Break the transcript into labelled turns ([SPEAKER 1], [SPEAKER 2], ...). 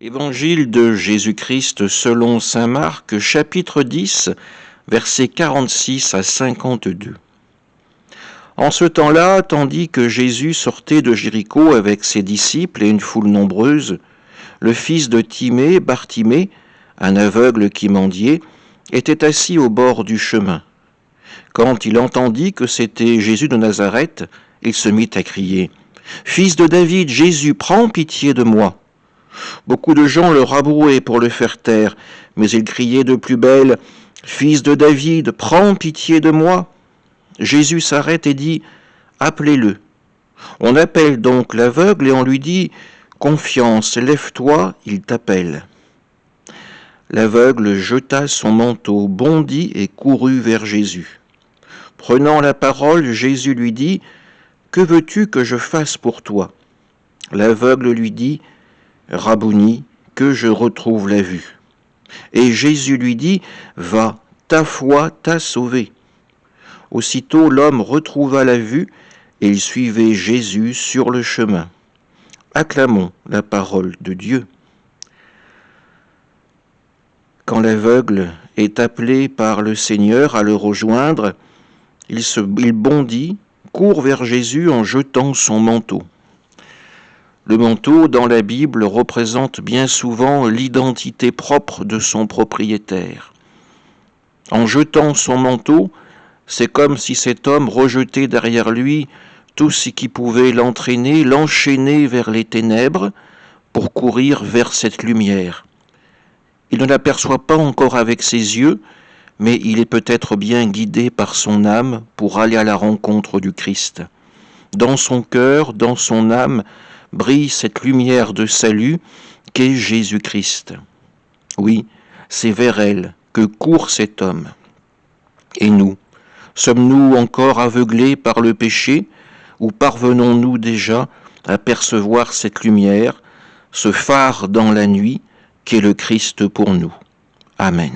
[SPEAKER 1] Évangile de Jésus-Christ selon saint Marc, chapitre 10, versets 46 à 52. En ce temps-là, tandis que Jésus sortait de Jéricho avec ses disciples et une foule nombreuse, le fils de Timée, Bartimée, un aveugle qui mendiait, était assis au bord du chemin. Quand il entendit que c'était Jésus de Nazareth, il se mit à crier « Fils de David, Jésus, prends pitié de moi !» Beaucoup de gens le rabrouaient pour le faire taire, mais il criait de plus belle « Fils de David, prends pitié de moi !» Jésus s'arrête et dit « Appelez-le ». On appelle donc l'aveugle et on lui dit « Confiance, lève-toi, il t'appelle ». L'aveugle jeta son manteau, bondit et courut vers Jésus. Prenant la parole, Jésus lui dit « Que veux-tu que je fasse pour toi ?» L'aveugle lui dit « Rabouni, que je retrouve la vue. » Et Jésus lui dit « Va, ta foi t'a sauvé. » Aussitôt l'homme retrouva la vue et il suivait Jésus sur le chemin. Acclamons la parole de Dieu. Quand l'aveugle est appelé par le Seigneur à le rejoindre, il bondit, court vers Jésus en jetant son manteau. Le manteau, dans la Bible, représente bien souvent l'identité propre de son propriétaire. En jetant son manteau, c'est comme si cet homme rejetait derrière lui tout ce qui pouvait l'entraîner, l'enchaîner vers les ténèbres pour courir vers cette lumière. Il ne l'aperçoit pas encore avec ses yeux, mais il est peut-être bien guidé par son âme pour aller à la rencontre du Christ. Dans son cœur, dans son âme, brille cette lumière de salut qu'est Jésus-Christ. Oui, c'est vers elle que court cet homme. Et nous, sommes-nous encore aveuglés par le péché ou parvenons-nous déjà à percevoir cette lumière, ce phare dans la nuit qu'est le Christ pour nous ? Amen.